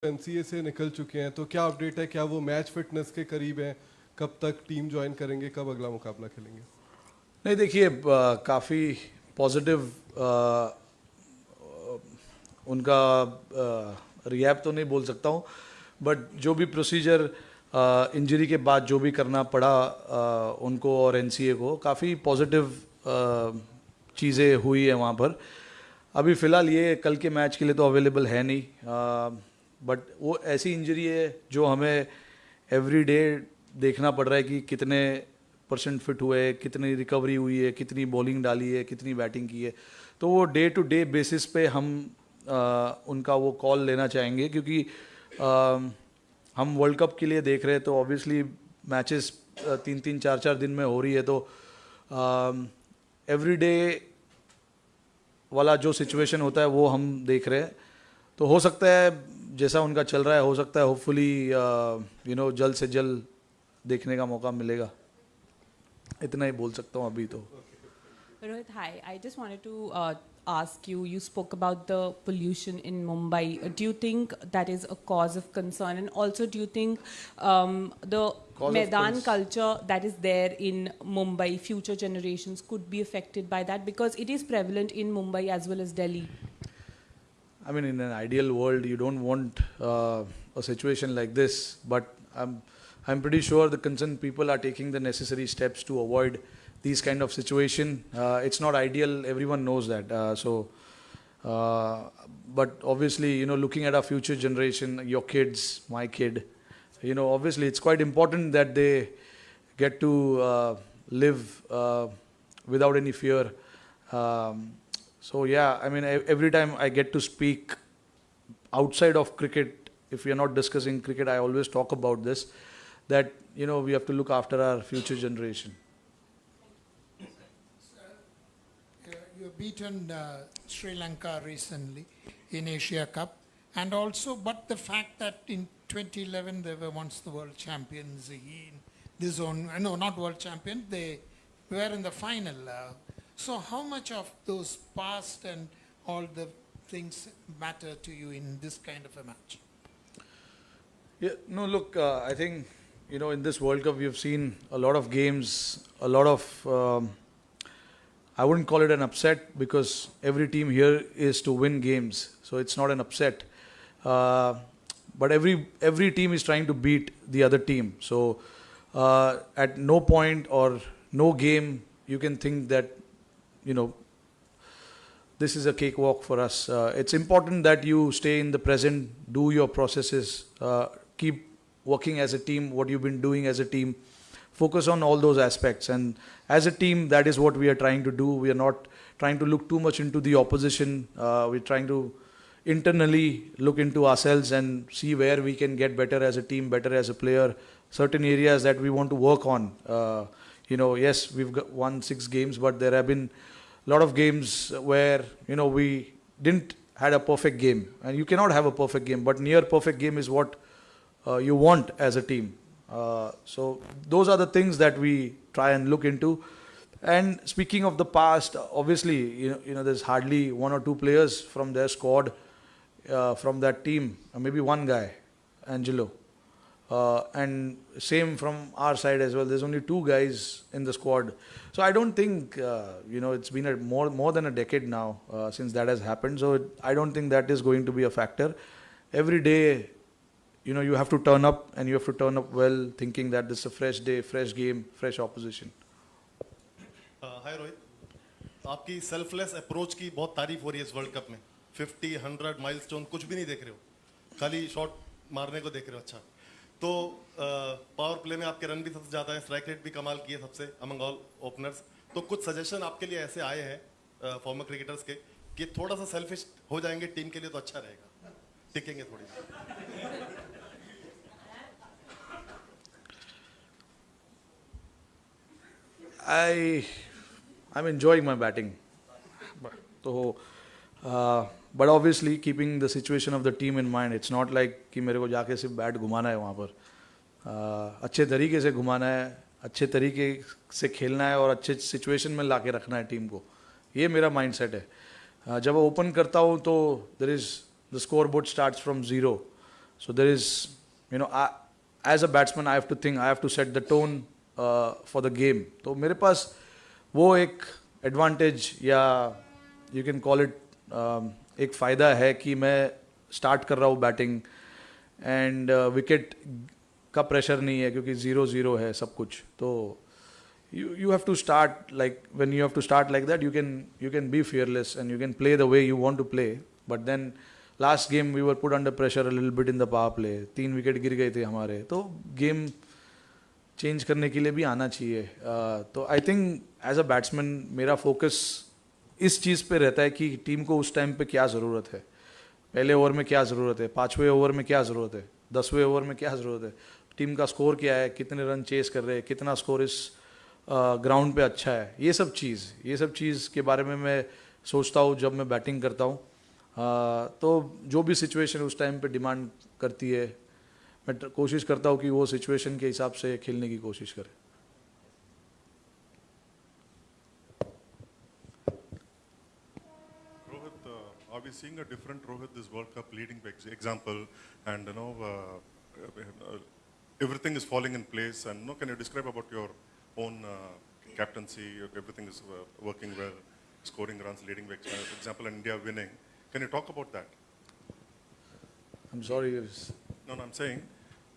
NCA से निकल चुके हैं, तो क्या अपडेट है? क्या वो मैच फिटनेस के करीब हैं? कब तक टीम ज्वाइन करेंगे? कब अगला मुकाबला खेलेंगे? नहीं, देखिए काफ़ी पॉजिटिव उनका रिहैब तो नहीं बोल सकता हूँ, बट जो भी प्रोसीजर इंजरी के बाद जो भी करना पड़ा उनको और एनसीए को, काफ़ी पॉजिटिव चीज़ें हुई है वहाँ पर। अभी फ़िलहाल ये कल के मैच के लिए तो अवेलेबल है नहीं, बट वो ऐसी इंजरी है जो हमें एवरी डे देखना पड़ रहा है कि कितने परसेंट फिट हुए, कितनी रिकवरी हुई है, कितनी बॉलिंग डाली है, कितनी बैटिंग की है। तो वो डे टू डे बेसिस पे हम उनका वो कॉल लेना चाहेंगे, क्योंकि हम वर्ल्ड कप के लिए देख रहे हैं, तो ऑब्वियसली मैचेस 3-3, 4-4 दिन में हो रही है, तो एवरी डे वाला जो सिचुएशन होता है वो हम देख रहे हैं। तो हो सकता है जैसा उनका चल रहा है, हो सकता है होपफुली जल्द से जल्द देखने का मौका मिलेगा। इतना ही बोल सकता हूँ अभी तो। Rohit, hi. I just wanted to ask you, you spoke about the pollution in Mumbai. Do you think that is a cause of concern? And also, do you think the Maidan culture that is there in Mumbai, future generations could be affected by that? Because it is prevalent in Mumbai as well as Delhi. I mean, in an ideal world, you don't want a situation like this, but I'm pretty sure the concerned people are taking the necessary steps to avoid these kind of situation. It's not ideal, everyone knows that. But obviously, looking at our future generation, your kids, my kid, obviously it's quite important that they get to live without any fear. So yeah, I mean, every time I get to speak outside of cricket, if we are not discussing cricket, I always talk about this, that, we have to look after our future generation. You have beaten Sri Lanka recently in Asia Cup, and also, but the fact that in 2011 they were once the world champions in this zone, no, not world champions, they were in the final. So how much of those past and all the things matter to you in this kind of a match? Yeah, no, look, I think, in this World Cup we have seen a lot of games, a lot of I wouldn't call it an upset, because every team here is to win games, so it's not an upset. But every team is trying to beat the other team. So at no point or no game you can think that this is a cakewalk for us. It's important that you stay in the present, do your processes, keep working as a team, what you've been doing as a team. Focus on all those aspects, and as a team, that is what we are trying to do. We are not trying to look too much into the opposition. We're trying to internally look into ourselves and see where we can get better as a team, better as a player, certain areas that we want to work on. Yes, we've won 6 games, but there have been a lot of games where we didn't had a perfect game, and you cannot have a perfect game, but near perfect game is what you want as a team. So those are the things that we try and look into. And speaking of the past, obviously, there's hardly 1 or 2 players from their squad, from that team, maybe one guy, Angelo. And same from our side as well. There's only 2 guys in the squad. So I don't think, it's been more than a decade now since that has happened. So I don't think that is going to be a factor. Every day, you have to turn up, and you have to turn up well, thinking that this is a fresh day, fresh game, fresh opposition. हाय रोहित, आपकी selfless approach की बहुत तारीफ हो रही है इस world cup में। 50, 100 milestone कुछ भी नहीं देख रहे हो, खाली शॉट मारने को देख रहे हो। अच्छा, तो पावर प्ले में आपके रन भी सबसे ज़्यादा है, स्ट्राइक रेट भी कमाल की है सबसे अमंग ऑल ओपनर्स। तो कुछ सजेशन आपके लिए ऐसे आए हैं फॉर्मर क्रिकेटर्स के कि थोड़ा सा सेल्फिश हो जाएंगे टीम के लिए तो अच्छा रहेगा, टिकेंगे थोड़ी। I'm enjoying my batting. So, but obviously keeping the situation of the team in mind, it's not like कि मेरे को जाके सिर्फ बैट घुमाना है वहाँ पर। अच्छे तरीके से घुमाना है, अच्छे तरीके से खेलना है और अच्छे सिचुएशन में लाके रखना है टीम को। ये मेरा माइंडसेट है। जब ओपन करता हूँ तो there is the scoreboard starts from 0. So there is, as a batsman, I have to think, I have to set the tone for the game. तो मेरे पास वो एक advantage या you can call it एक फ़ायदा है कि मैं start कर रहा हूँ batting and wicket का pressure नहीं है क्योंकि 0-0 है सब कुछ. तो you have to start like when you have to start like that, you can be fearless and you can play the way you want to play. But then last game we were put under pressure a little bit in the power play. 3 wicket गिर गए थे हमारे. तो game change करने के लिए भी आना चाहिए. तो I think as a batsman मेरा फोकस इस चीज़ पे रहता है कि टीम को उस टाइम पे क्या ज़रूरत है, पहले ओवर में क्या ज़रूरत है, 5वें ओवर में क्या ज़रूरत है, 10वें ओवर में क्या ज़रूरत है, टीम का स्कोर क्या है, कितने रन चेस कर रहे हैं, कितना स्कोर इस ग्राउंड पे अच्छा है. ये सब चीज़ के बारे में मैं सोचता हूँ जब मैं बैटिंग करता हूँ. तो जो भी सिचुएशन उस टाइम पे डिमांड करती है, मैं कोशिश करता हूँ कि वो सिचुएशन के हिसाब से खेलने की कोशिश करें. Rohit, are we seeing a different Rohit this World Cup leading by example? And everything is falling in place. And can you describe about your own captaincy? Everything is working well, scoring runs, leading by example, and India winning. Can you talk about that? I'm sorry. No, I'm saying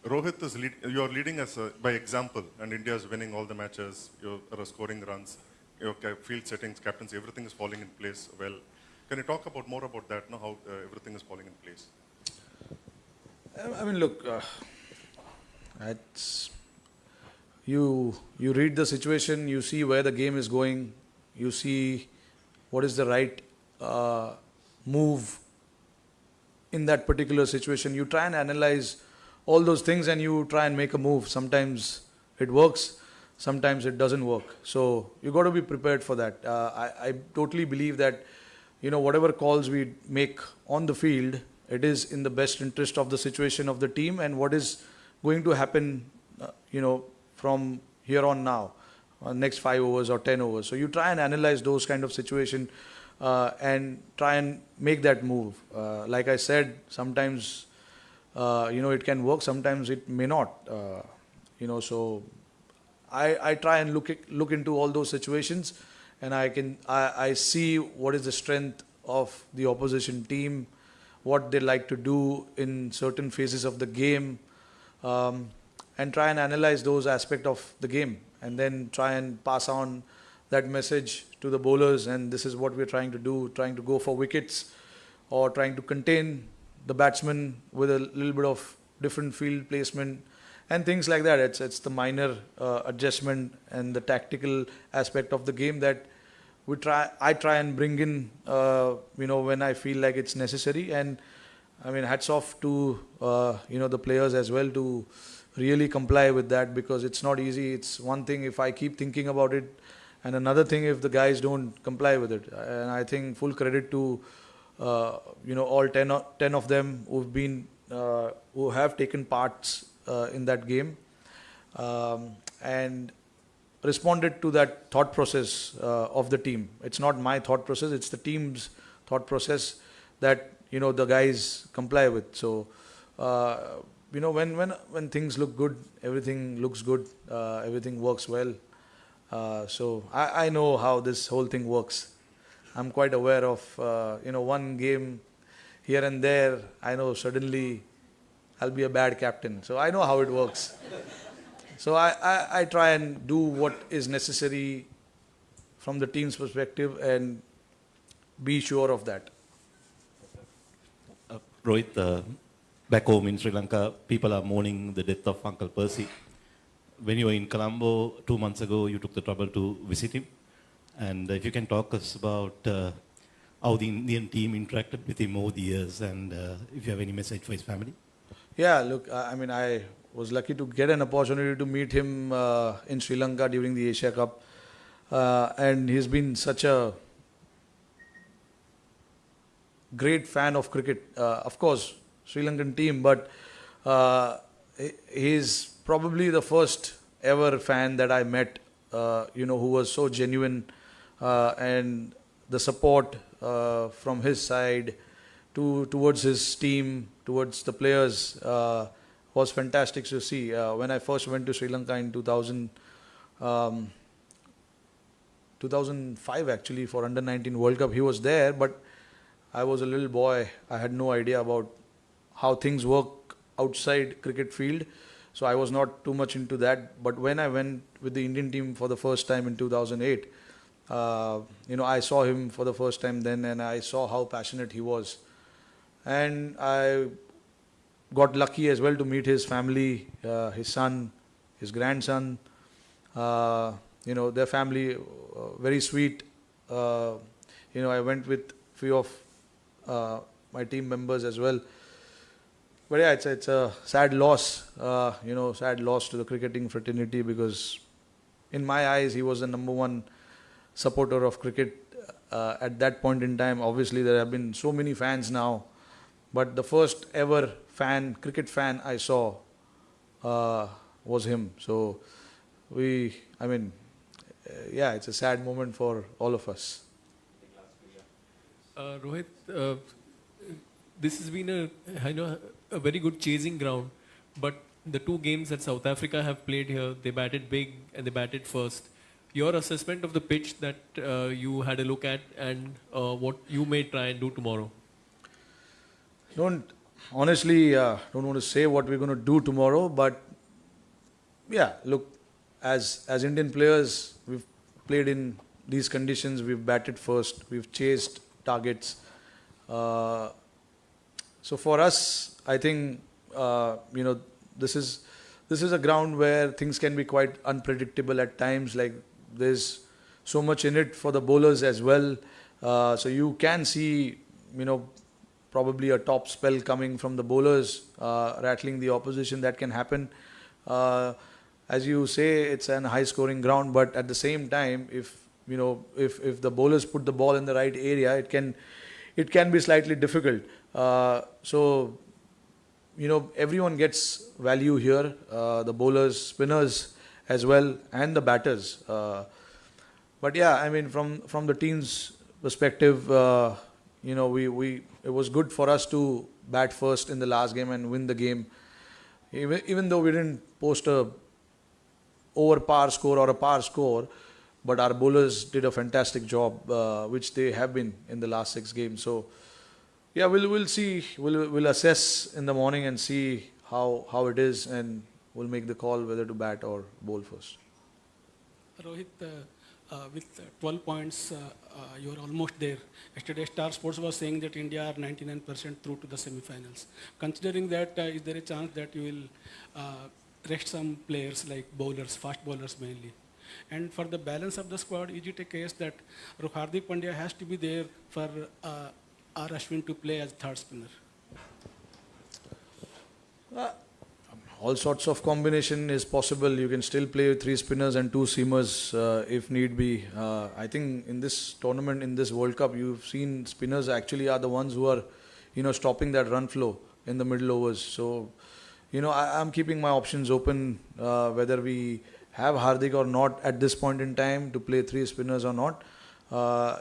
Rohit is you're leading us by example, and India is winning all the matches. You're scoring runs, your field settings, captaincy, everything is falling in place well. Can you talk about more about that? How everything is falling in place? I mean, look, it's you read the situation, you see where the game is going, you see what is the right move in that particular situation. You try and analyze all those things and you try and make a move. Sometimes it works, sometimes it doesn't work. So you got to be prepared for that. I totally believe that whatever calls we make on the field, it is in the best interest of the situation of the team and what is going to happen from here on now, next 5 overs or 10 overs. So you try and analyze those kind of situation and try and make that move. Like I said, sometimes it can work, sometimes it may not. So I try and look into all those situations, and I see what is the strength of the opposition team, what they like to do in certain phases of the game, and try and analyze those aspects of the game, and then try and pass on that message to the bowlers. And this is what we're trying to do, trying to go for wickets or trying to contain the batsman with a little bit of different field placement and things like that. It's the minor adjustment and the tactical aspect of the game that I try and bring in when I feel like it's necessary. And I mean, hats off to the players as well to really comply with that, because it's not easy. It's one thing if I keep thinking about it, and another thing if the guys don't comply with it. And I think full credit to all 10 of them who have taken parts in that game and responded to that thought process of the team. It's not my thought process, it's the team's thought process that the guys comply with. So when things look good, everything looks good, everything works well. So I know how this whole thing works. I'm quite aware of one game here and there. I know suddenly I'll be a bad captain. So I know how it works. So I try and do what is necessary from the team's perspective and be sure of that. Rohit, back home in Sri Lanka, people are mourning the death of Uncle Percy. When you were in Colombo 2 months ago, you took the trouble to visit him. And if you can talk us about how the Indian team interacted with him over the years, and if you have any message for his family. Yeah, look, I was lucky to get an opportunity to meet him in Sri Lanka during the Asia Cup. And he's been such a great fan of cricket. Of course, Sri Lankan team, but he's probably the first ever fan that I met, who was so genuine, and the support from his side towards his team, towards the players, was fantastic to see. When I first went to Sri Lanka in 2005 actually for Under 19 World Cup, he was there, but I was a little boy. I had no idea about how things work outside cricket field, so I was not too much into that. But when I went with the Indian team for the first time in 2008, I saw him for the first time then, and I saw how passionate he was. And I got lucky as well to meet his family, his son, his grandson, their family, very sweet. I went with few of my team members as well. But yeah, it's a sad loss, sad loss to the cricketing fraternity, because in my eyes, he was the number one supporter of cricket at that point in time. Obviously, there have been so many fans now, but the first ever cricket fan I saw was him. So it's a sad moment for all of us. Rohit, this has been a very good chasing ground, but the two games that South Africa have played here, they batted big and they batted first. Your assessment of the pitch that you had a look at, and what you may try and do tomorrow? Don't want to say what we're going to do tomorrow, but yeah, look, as Indian players, we've played in these conditions, we've batted first, we've chased targets. So for us, I think this is a ground where things can be quite unpredictable at times. Like, there's so much in it for the bowlers as well. So you can see, probably a top spell coming from the bowlers, rattling the opposition. That can happen. As you say, it's an high-scoring ground, but at the same time, if the bowlers put the ball in the right area, it can be slightly difficult. So everyone gets value here, the bowlers, spinners as well, and the batters. But yeah, from the team's perspective, it was good for us to bat first in the last game and win the game. Even though we didn't post a over par score or a par score, but our bowlers did a fantastic job, which they have been in the last 6 games. So yeah, we'll see. We'll assess in the morning and see how it is, and we'll make the call whether to bat or bowl first. Rohit, with 12 points, you are almost there. Yesterday, Star Sports was saying that India are 99% through to the semi-finals. Considering that, is there a chance that you will rest some players like bowlers, fast bowlers mainly? And for the balance of the squad, is it a case that Hardik Pandya has to be there for R. Ashwin to play as third spinner? All sorts of combination is possible. You can still play with 3 spinners and 2 seamers if need be. I think in this tournament, in this World Cup, you've seen spinners actually are the ones who are, stopping that run flow in the middle overs. So, I'm keeping my options open, whether we have Hardik or not at this point in time to play 3 spinners or not.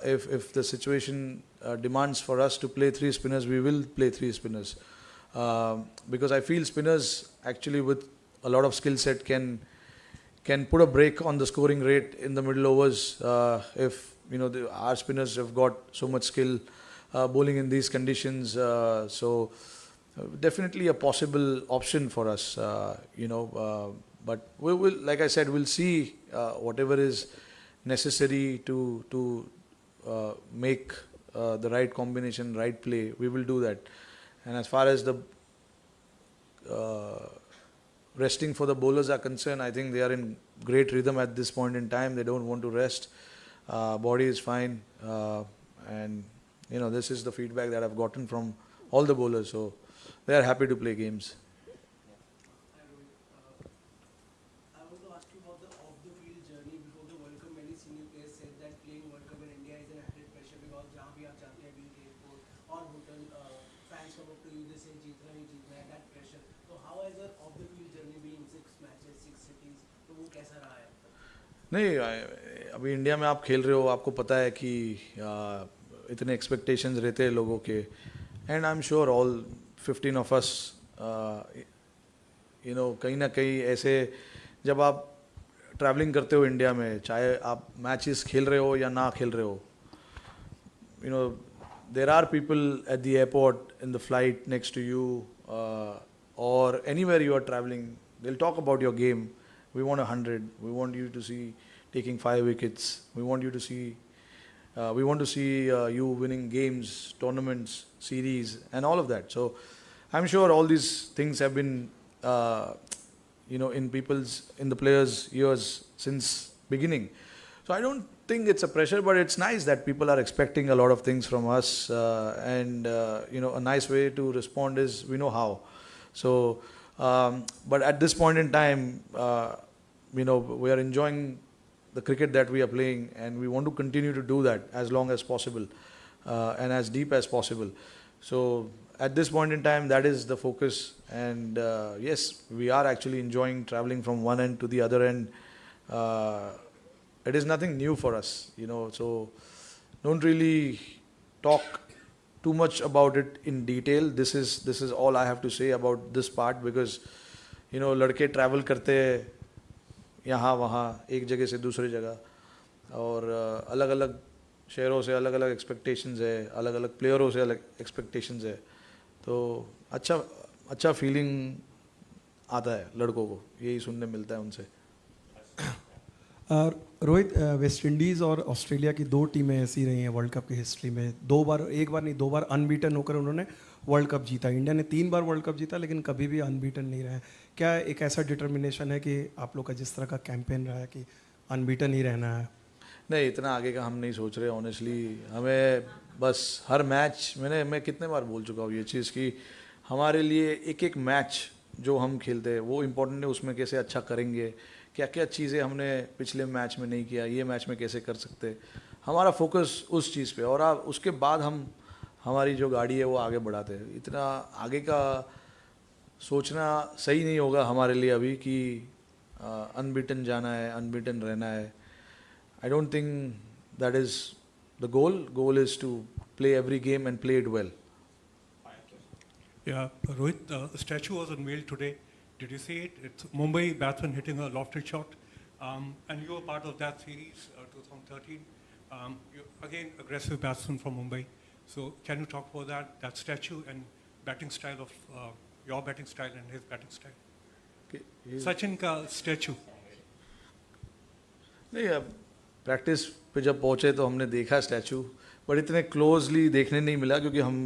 If the situation demands for us to play 3 spinners, we will play 3 spinners. Because I feel spinners actually with a lot of skill set can put a break on the scoring rate in the middle overs. If our spinners have got so much skill bowling in these conditions, so definitely a possible option for us. But we will, like I said, we'll see whatever is necessary to make the right combination, right play. We will do that. And as far as the resting for the bowlers are concerned, I think they are in great rhythm at this point in time. They don't want to rest. Body is fine. And, this is the feedback that I've gotten from all the bowlers. So they are happy to play games. I want to ask you about the off-the-field journey. Before the World Cup, many senior players said that playing World Cup in India is an added pressure because जहाँ भी आप जाते हैं बीच airport और hotel fans come up to you, they say जीतना ही जीतना है, that pressure. So how has your off-the-field journey been? 6 matches, 6 cities. तो वो कैसा रहा है? नहीं, अभी इंडिया में आप खेल रहे हो, आपको पता है कि इतने एक्सपेक्टेशंस रहते हैं लोगों के, and I'm sure all 15 of us, कहीं ना कहीं ऐसे जब आप ट्रैवलिंग करते हो इंडिया में, चाहे आप मैचेस खेल रहे हो या ना खेल रहे हो, there are people at the airport, in the flight next to you, or anywhere you are traveling, they'll talk about your game. We want 100, we want you to see taking 5 wickets, we want you to see you winning games, tournaments, series, and all of that. So I'm sure all these things have been in the players' ears since beginning. So I don't think it's a pressure, but it's nice that people are expecting a lot of things from us, and a nice way to respond is we know how. So, but at this point in time, we are enjoying the cricket that we are playing, and we want to continue to do that as long as possible, and as deep as possible. So at this point in time, that is the focus, and yes, we are actually enjoying traveling from one end to the other end. It is nothing new for us, so don't really talk too much about it in detail. This is all I have to say about this part, because लड़के travel करते यहाँ वहाँ एक जगह से दूसरी जगह, और अलग अलग शहरों से अलग अलग एक्सपेक्टेशंस है, अलग अलग प्लेयरों से अलग एक्सपेक्टेशंस है, तो अच्छा फीलिंग आता है लड़कों को, यही सुनने मिलता है उनसे. रोहित, वेस्ट इंडीज़ और ऑस्ट्रेलिया की 2 टीमें ऐसी रही हैं वर्ल्ड कप की हिस्ट्री में, 2 बार, एक बार नहीं 2 बार अनबीटन होकर उन्होंने वर्ल्ड कप जीता. इंडिया ने 3 बार वर्ल्ड कप जीता, लेकिन कभी भी अनबीटन नहीं रहा है. क्या एक ऐसा डिटर्मिनेशन है कि आप लोग का जिस तरह का कैंपेन रहा है कि अनबीटन ही रहना है? नहीं, इतना आगे का हम नहीं सोच रहे ऑनेस्टली. हमें बस हर मैच, मैं कितने बार बोल चुका हूँ ये चीज़ कि हमारे लिए एक एक मैच जो हम खेलते हैं वो इम्पोर्टेंट है. उसमें कैसे अच्छा करेंगे, क्या क्या चीज़ें हमने पिछले मैच में नहीं किया, ये मैच में कैसे कर सकते, हमारा फोकस उस चीज़ पे, और उसके बाद हम हमारी जो गाड़ी है वो आगे बढ़ाते हैं. इतना आगे का सोचना सही नहीं होगा हमारे लिए अभी कि अनबीटन जाना है, अनबीटन रहना है. I don't think that is the goal. Goal is to play every game and play it well. Yeah, Rohit, the statue was unveiled today. Did you see it? It's Mumbai batsman hitting a lofted shot, and you were part of that series, 2013. You again aggressive batsman from Mumbai. So can you talk about that statue and batting style of your batting style and his batting style? Okay, Sachin का statue. नहीं, अब practice पे जब पहुँचे तो हमने देखा statue, but इतने क्लोजली देखने नहीं मिला क्योंकि हम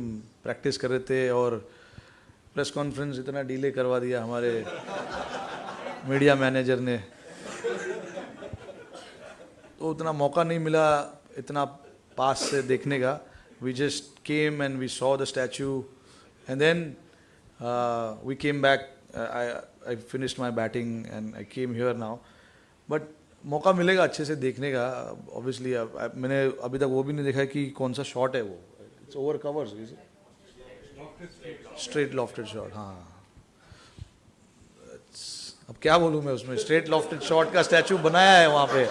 प्रैक्टिस कर रहे थे, और प्रेस कॉन्फ्रेंस इतना डिले करवा दिया हमारे मीडिया मैनेजर ने, तो उतना मौका नहीं मिला इतना पास से देखने का. We just came and we saw the statue, and then we came back. I finished my batting and I came here now. But मौका मिलेगा अच्छे से देखने का ऑब्वियसली. मैंने अभी तक वो भी नहीं देखा कि कौन सा शॉट है वो. It's over covers, straight lofted shot. हाँ, अब क्या बोलूँ मैं, उसमें स्ट्रेट लॉफ्टेड शॉट का स्टैचू बनाया है वहाँ पे.